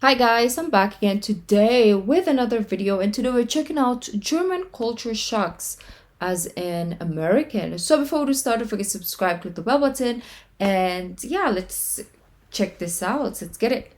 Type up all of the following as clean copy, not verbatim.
Hi guys, I'm back again today with another video, and today we're checking out German culture shocks as an American. So before we start, don't forget to subscribe, click the bell button, and yeah, let's check this out. Let's get it.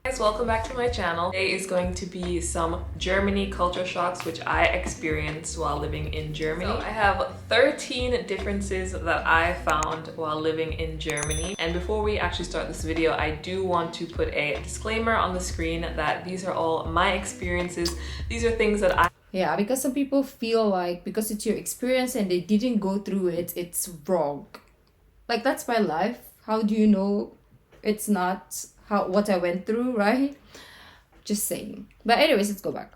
Guys, welcome back to my channel. Today is going to be some Germany culture shocks which I experienced while living in Germany. So I have 13 differences that I found while living in Germany. And before we actually start this video, I do want to put a disclaimer on the screen that these are all my experiences. These are things that Yeah, because some people feel like because it's your experience and they didn't go through it, it's wrong. Like, that's my life. How do you know it's not what I went through, right? Just saying. But anyways, let's go back.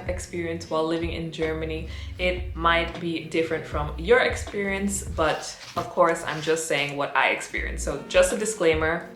Experience while living in Germany. It might be different from your experience, but of course I'm just saying what I experienced. So just a disclaimer.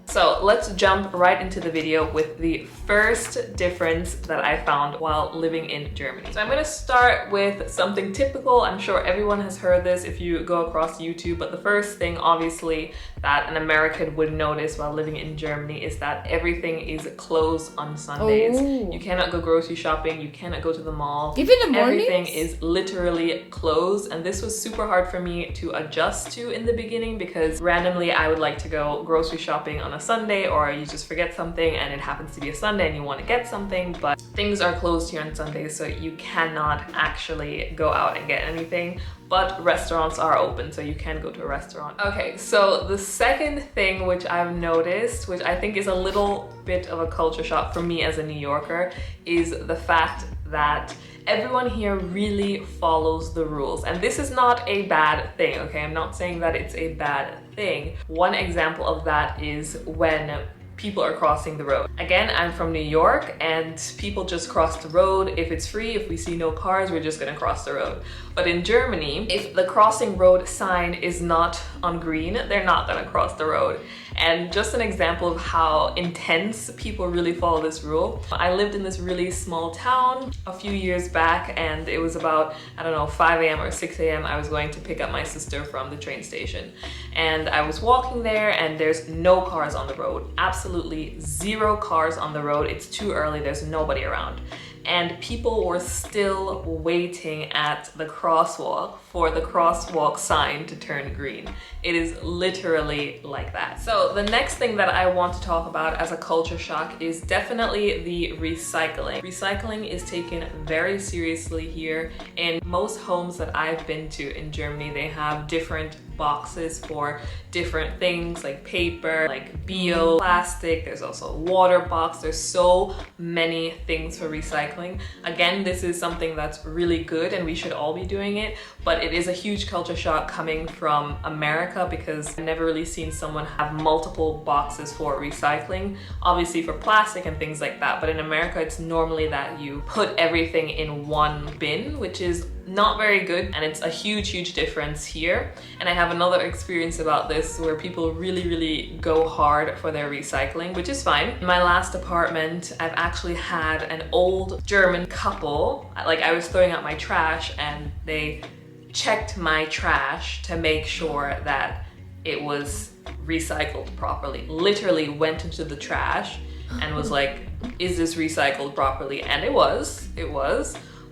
So let's jump right into the video with the first difference that I found while living in Germany. So I'm going to start with something typical. I'm sure everyone has heard this if you go across YouTube, but the first thing obviously that an American would notice while living in Germany is that everything is closed on Sundays. Oh. You cannot go grocery shopping, you cannot go to the mall. Even in the mornings? Everything is literally closed, and this was super hard for me to adjust to in the beginning because randomly I would like to go grocery shopping on a Sunday, or you just forget something and it happens to be a Sunday and you want to get something, but things are closed here on Sundays, so you cannot actually go out and get anything. But restaurants are open, so you can go to a restaurant. Okay, so the second thing which I've noticed, which I think is a little bit of a culture shock for me as a New Yorker, is the fact that everyone here really follows the rules. And this is not a bad thing, okay? I'm not saying that it's a bad thing. One example of that is when people are crossing the road. Again, I'm from New York and people just cross the road. If it's free, if we see no cars, we're just gonna cross the road. But in Germany, if the crossing road sign is not on green, they're not gonna cross the road. And just an example of how intense people really follow this rule. I lived in this really small town a few years back, and it was about, I don't know, 5 a.m. or 6 a.m. I was going to pick up my sister from the train station. And I was walking there and there's no cars on the road. Absolutely zero cars on the road. It's too early, there's nobody around. And people were still waiting at the crosswalk for the crosswalk sign to turn green. It is literally like that. So the next thing that I want to talk about as a culture shock is definitely the recycling. Recycling is taken very seriously here. In most homes that I've been to in Germany, they have different boxes for different things like paper, like bio, plastic. There's also a water box. There's so many things for recycling. Again, this is something that's really good and we should all be doing it, but it is a huge culture shock coming from America because I've never really seen someone have multiple boxes for recycling, obviously for plastic and things like that. But in America, it's normally that you put everything in one bin, which is not very good, and it's a huge difference here. And I have another experience about this where people really go hard for their recycling, which is fine. In my last apartment, I've actually had an old German couple, like I was throwing out my trash and they checked my trash to make sure that it was recycled properly. Literally went into the trash and was like, is this recycled properly? And it was.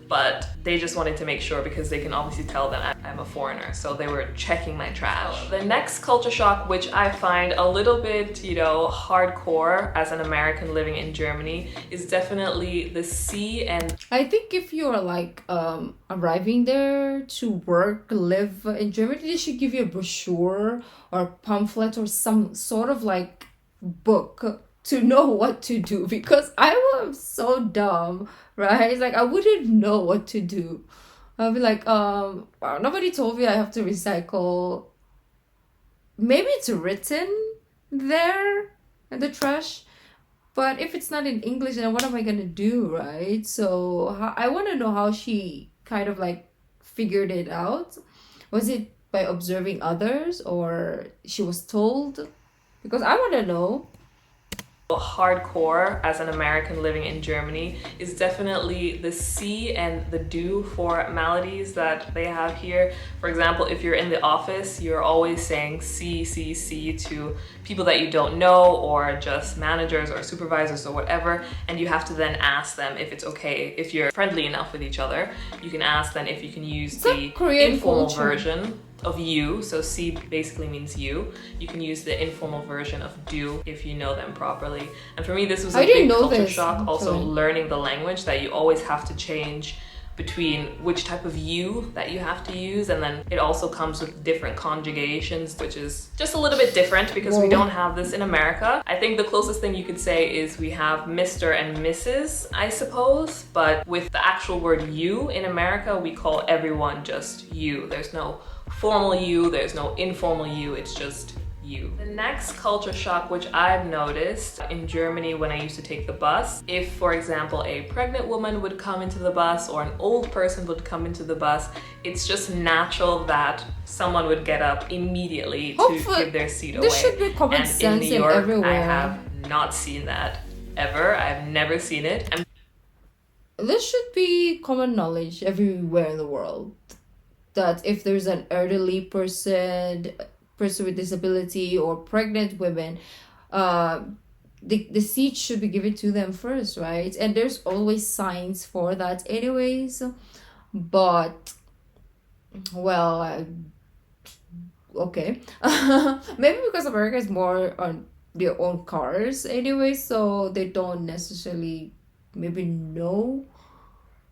But they just wanted to make sure because they can obviously tell that I'm a foreigner. So they were checking my trash. The next culture shock, which I find a little bit, you know, hardcore as an American living in Germany, is definitely the sea. And I think if you're like arriving there to work, live in Germany, they should give you a brochure or pamphlet or some sort of like book to know what to do, because I was so dumb, right? It's like I wouldn't know what to do. I'll be like, nobody told me I have to recycle. Maybe it's written there in the trash, but if it's not in English, then what am I gonna do, right? So I want to know how she kind of like figured it out. Was it by observing others, or she was told? Because I want to know. Hardcore as an American living in Germany is definitely the see and the do formalities that they have here. For example, if you're in the office, you're always saying see to people that you don't know, or just managers or supervisors or whatever, and you have to then ask them if it's okay. If you're friendly enough with each other, you can ask them if you can use the informal version of you. So see basically means you. You can use the informal version of do if you know them properly. And for me, this was a big culture shock. Also learning the language, that you always have to change between which type of you that you have to use, and then it also comes with different conjugations, which is just a little bit different because we don't have this in America. I think the closest thing you could say is we have Mr. and Mrs., I suppose, but with the actual word you in America, we call everyone just you. There's no formal you, there's no informal you, it's just you. The next culture shock, which I've noticed in Germany when I used to take the bus, if for example a pregnant woman would come into the bus or an old person would come into the bus, it's just natural that someone would get up immediately to give their seat away. This should be common sense in New York, everywhere. I have not seen that ever. I've never seen it. This should be common knowledge everywhere in the world, that if there's an elderly person with disability or pregnant women, the seat should be given to them first, right? And there's always signs for that anyways, but well, okay. Maybe because America is more on their own cars anyway, so they don't necessarily maybe know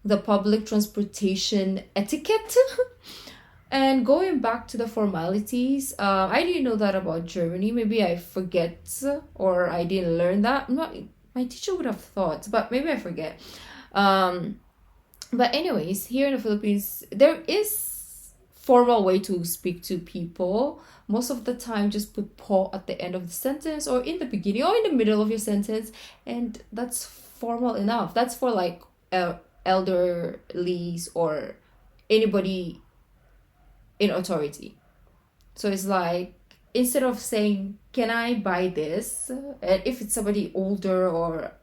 the public transportation etiquette. And going back to the formalities, I didn't know that about Germany. Maybe I forget, or I didn't learn that. My teacher would have thought, but maybe I forget. But anyways, here in the Philippines, there is formal way to speak to people. Most of the time, just put po at the end of the sentence, or in the beginning, or in the middle of your sentence, and that's formal enough. That's for like elderlies or anybody in authority. So it's like, instead of saying, can I buy this? And if it's somebody older or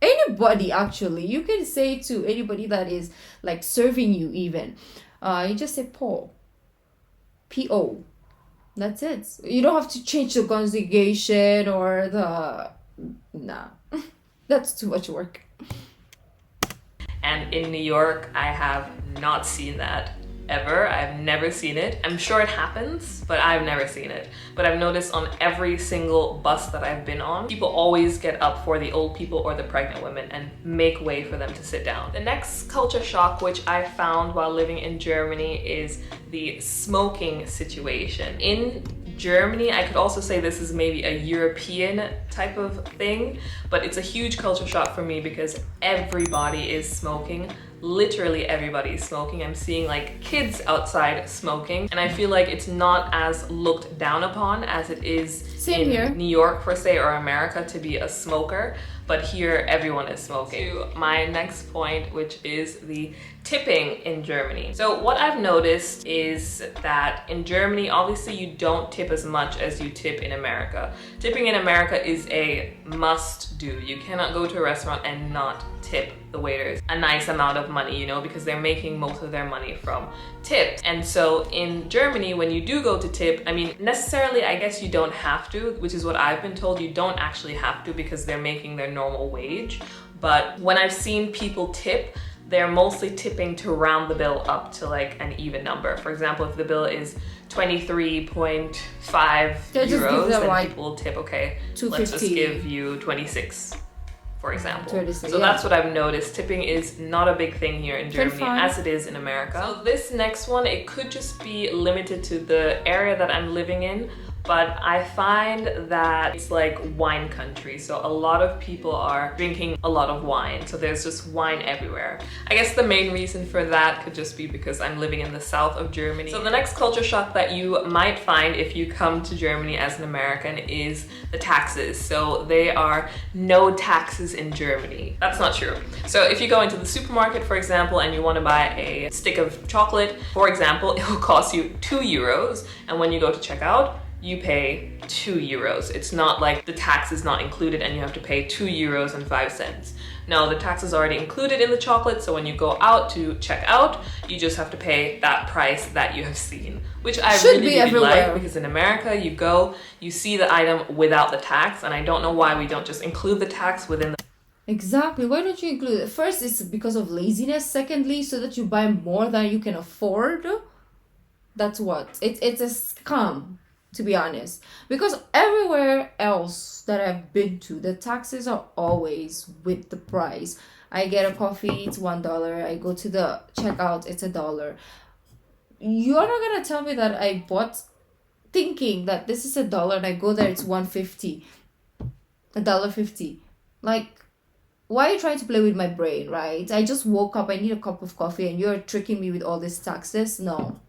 anybody, actually, you can say to anybody that is like serving you even, you just say po, P-O. That's it. You don't have to change the conjugation or the, nah. That's too much work. And in New York, I have not seen that ever. I've never seen it. I'm sure it happens, but I've never seen it. But I've noticed on every single bus that I've been on, people always get up for the old people or the pregnant women and make way for them to sit down. The next culture shock, which I found while living in Germany, is the smoking situation. In Germany, I could also say this is maybe a European type of thing, but it's a huge culture shock for me because everybody is smoking. Literally everybody is smoking. I'm seeing like kids outside smoking, and I feel like it's not as looked down upon as it is in New York, per se, or America, to be a smoker. But here everyone is smoking. To my next point, which is the tipping in Germany. So what I've noticed is that in Germany, obviously you don't tip as much as you tip in America. Tipping in America is a must do. You cannot go to a restaurant and not tip the waiters a nice amount of money, you know, because they're making most of their money from tips. And so in Germany, when you do go to tip, I mean, necessarily, I guess you don't have to, which is what I've been told. You don't actually have to because they're making their normal wage. But when I've seen people tip, they're mostly tipping to round the bill up to like an even number. For example, if the bill is 23.5 euros, then like people will tip, okay, let's just give you 26, for example. 26, so that's what I've noticed. Tipping is not a big thing here in Germany as it is in America. So this next one, it could just be limited to the area that I'm living in, but I find that it's like wine country. So a lot of people are drinking a lot of wine. So there's just wine everywhere. I guess the main reason for that could just be because I'm living in the south of Germany. So the next culture shock that you might find if you come to Germany as an American is the taxes. So there are no taxes in Germany. That's not true. So if you go into the supermarket, for example, and you want to buy a stick of chocolate, for example, it will cost you 2 euros. And when you go to check out, you pay 2 euros. It's not like the tax is not included and you have to pay 2 euros and 5 cents. No, the tax is already included in the chocolate, so when you go out to check out, you just have to pay that price that you have seen, which I really like, because in America, you go, you see the item without the tax, and I don't know why we don't just include the tax within the... Exactly. Why don't you include it? First, it's because of laziness. Secondly, so that you buy more than you can afford. That's what. It's a scam, to be honest. Because everywhere else that I've been to, the taxes are always with the price. I get a coffee, it's $1. I go to the checkout, it's $1. You're not gonna tell me that I bought thinking that this is $1 and I go there, it's $1.50. $1.50. Like, why are you trying to play with my brain, right? I just woke up, I need a cup of coffee, and you're tricking me with all these taxes? No.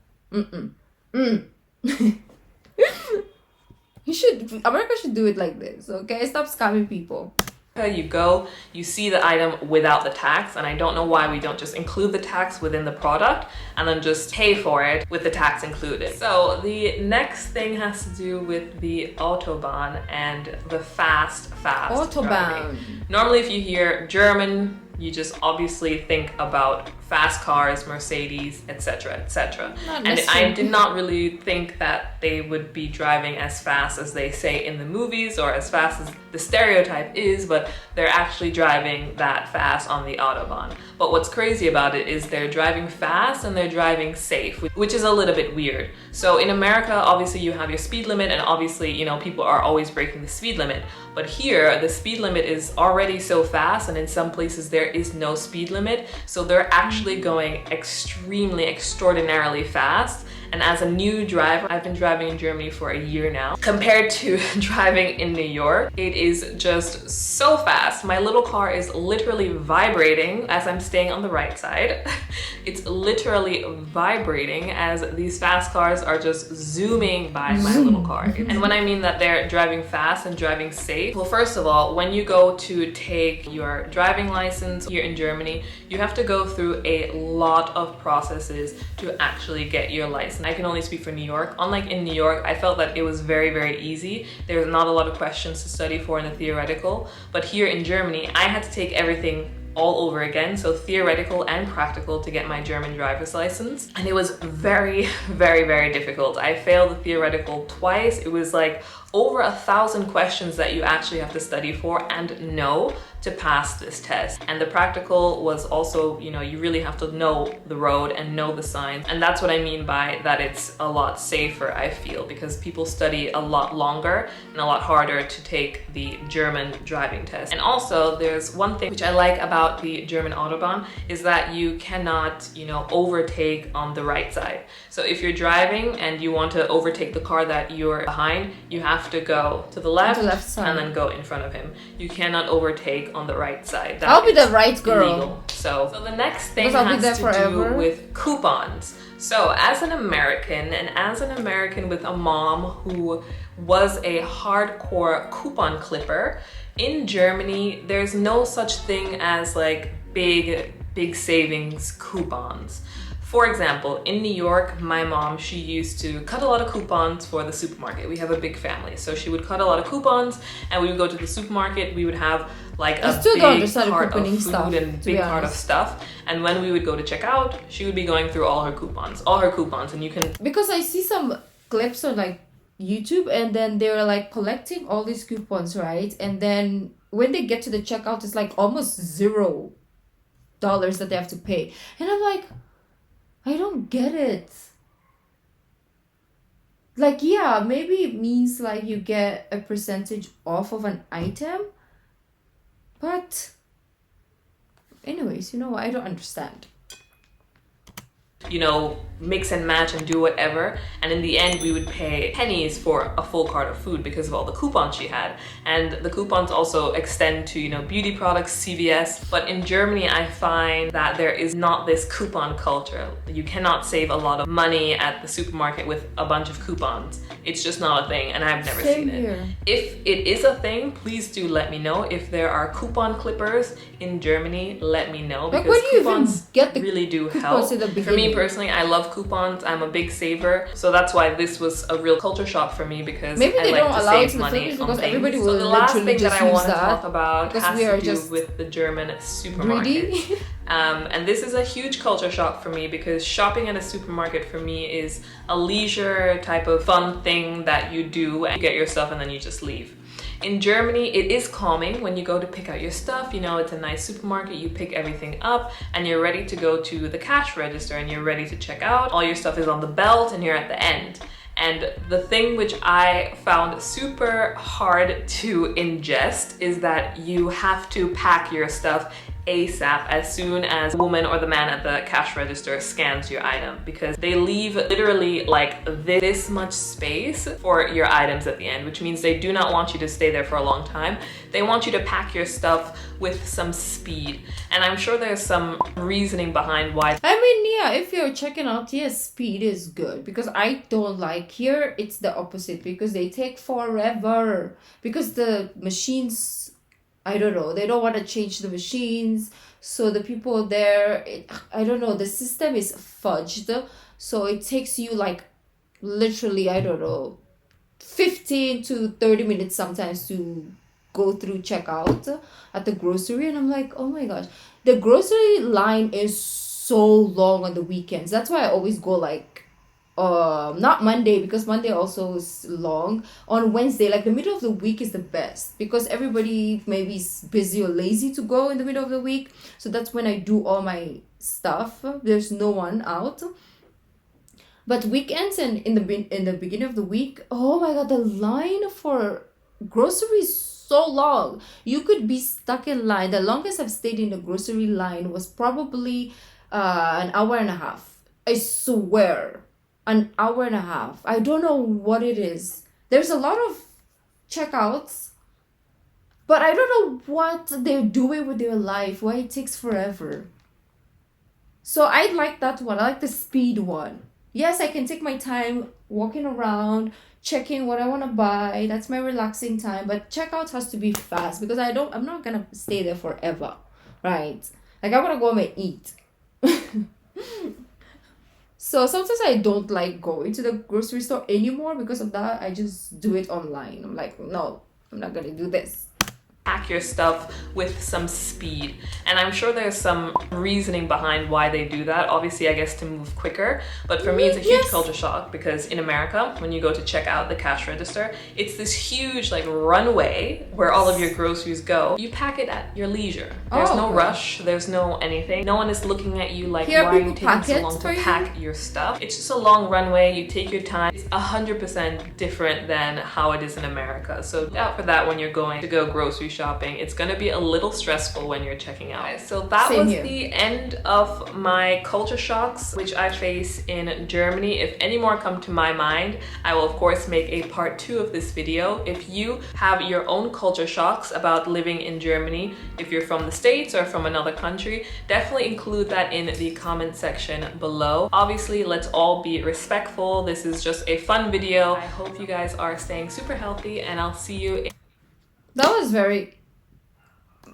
America should do it like this, okay? Stop scamming people. You go, you see the item without the tax, and I don't know why we don't just include the tax within the product and then just pay for it with the tax included. So the next thing has to do with the Autobahn and the fast Autobahn. driving. Normally if you hear German, you just obviously think about fast cars, Mercedes, etc., etc. And I did not really think that they would be driving as fast as they say in the movies or as fast as the stereotype is, but they're actually driving that fast on the Autobahn. But what's crazy about it is they're driving fast and they're driving safe, which is a little bit weird. So in America, obviously you have your speed limit, and obviously, you know, people are always breaking the speed limit. But here, the speed limit is already so fast, and in some places there is no speed limit. So they're actually going extraordinarily fast. And as a new driver, I've been driving in Germany for a year now. Compared to driving in New York, it is just so fast. My little car is literally vibrating as I'm staying on the right side. It's literally vibrating as these fast cars are just zooming by my little car. And when I mean that they're driving fast and driving safe, well, first of all, when you go to take your driving license here in Germany, you have to go through a lot of processes to actually get your license. I can only speak for New York. Unlike in New York, I felt that it was very, very easy. There's not a lot of questions to study for in the theoretical, but here in Germany, I had to take everything all over again, so theoretical and practical, to get my German driver's license. And it was very, very, very difficult. I failed the theoretical twice. It was like over 1,000 questions that you actually have to study for and know to pass this test. And the practical was also, you know, you really have to know the road and know the signs. And that's what I mean by that it's a lot safer, I feel, because people study a lot longer and a lot harder to take the German driving test. And also there's one thing which I like about the German Autobahn is that you cannot, you know, overtake on the right side. So if you're driving and you want to overtake the car that you're behind, you have to go to the left side and then go in front of him. You cannot overtake on the right side. I'll be the right girl. Illegal. So the next thing has to do with coupons. So as an American, and as an American with a mom who was a hardcore coupon clipper, in Germany, there's no such thing as like big savings coupons. For example, in New York, my mom, she used to cut a lot of coupons for the supermarket. We have a big family, so she would cut a lot of coupons, and we would go to the supermarket. We would have like a big cart of food and big cart of stuff. And when we would go to check out, she would be going through all her coupons, and you can... Because I see some clips on like YouTube, and then they're like collecting all these coupons, right? And then when they get to the checkout, it's like almost $0 that they have to pay. And I'm like, I don't get it. Like, yeah, maybe it means like you get a percentage off of an item. But anyways, you know, I don't understand. You know, mix and match and do whatever, and in the end we would pay pennies for a full cart of food because of all the coupons she had. And the coupons also extend to, you know, beauty products, CVS. But in Germany, I find that there is not this coupon culture. You cannot save a lot of money at the supermarket with a bunch of coupons. It's just not a thing, and I've never seen it. If it is a thing, please do let me know. If there are coupon clippers in Germany, let me know, because coupons really do help. For me me personally, I love coupons. I'm a big saver, so that's why this was a real culture shock for me, because maybe they I like don't to allow it save in the money Philippines on because things. everybody will So the last literally thing that just I use want to that talk about because has we are to do just with the German supermarket. greedy. And this is a huge culture shock for me, because shopping at a supermarket for me is a leisure type of fun thing that you do and you get your stuff and then you just leave. In Germany, it is calming when you go to pick out your stuff. You know, it's a nice supermarket, you pick everything up and you're ready to go to the cash register and you're ready to check out. All your stuff is on the belt and you're at the end. And the thing which I found super hard to ingest is that you have to pack your stuff ASAP as soon as the woman or the man at the cash register scans your item, because they leave literally like this much space for your items at the end, which means they do not want you to stay there for a long time. They want you to pack your stuff with some speed. And I'm sure there's some reasoning behind why. I mean, yeah, if you're checking out, yes, speed is good, because I don't like here. It's the opposite, because they take forever, because the machines, I don't know, they don't want to change the machines. So the people there, I don't know, the system is fudged. So it takes you like literally, I don't know, 15 to 30 minutes sometimes to go through checkout at the grocery. And I'm like, oh my gosh, the grocery line is so long on the weekends. That's why I always go like not Monday, because Monday also is long. On Wednesday, like the middle of the week is the best, because everybody maybe is busy or lazy to go in the middle of the week. So that's when I do all my stuff. There's no one out. But weekends and in the beginning of the week, oh my god, the line for groceries is so long. You could be stuck in line. The longest I've stayed in the grocery line was probably an hour and a half. I swear. An hour and a half. I don't know what it is. There's a lot of checkouts, but I don't know what they're doing with their life, why it takes forever. So I like that one. I like the speed one. Yes, I can take my time walking around, checking what I want to buy. That's my relaxing time. But checkout has to be fast, because I'm not gonna stay there forever, right? Like I want to go home and eat. So sometimes I don't like going to the grocery store anymore because of that. I just do it online. I'm like, no, I'm not gonna do this. Pack your stuff with some speed. And I'm sure there's some reasoning behind why they do that. Obviously, I guess to move quicker. But for me, it's a huge culture shock, because in America, when you go to check out the cash register, it's this huge like runway where all of your groceries go. You pack it at your leisure. There's no rush. There's no anything. No one is looking at you like, why are you taking so long to pack your stuff? It's just a long runway. You take your time. It's 100% different than how it is in America. So look out for that when you're going to go grocery shopping. It's going to be a little stressful when you're checking out. So that was the end of my culture shocks which I face in Germany. If any more come to my mind, I will of course make a part 2 of this video. If you have your own culture shocks about living in Germany, if you're from the States or from another country, definitely include that in the comment section below. Obviously, let's all be respectful. This is just a fun video. I hope you guys are staying super healthy, and I'll see you. That was very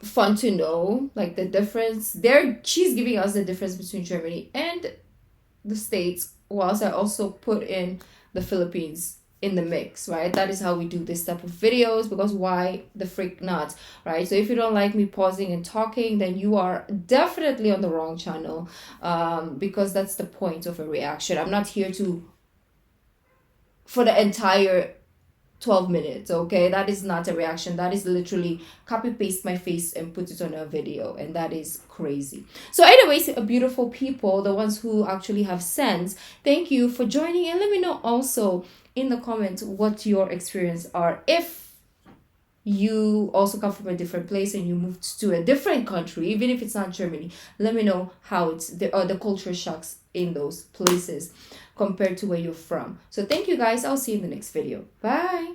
fun to know, like the difference there. She's giving us the difference between Germany and the States, whilst I also put in the Philippines in the mix, right? That is how we do this type of videos, because why the freak not, right? So if you don't like me pausing and talking, then you are definitely on the wrong channel, because that's the point of a reaction. I'm not here to for the entire 12 minutes, okay? That is not a reaction. That is literally copy paste my face and put it on a video, and that is crazy. So anyways, beautiful people, the ones who actually have sense, thank you for joining, and let me know also in the comments what your experience are. If you also come from a different place and you moved to a different country, even if it's not Germany, let me know how it's the culture shocks in those places compared to where you're from. So thank you guys. I'll see you in the next video. Bye.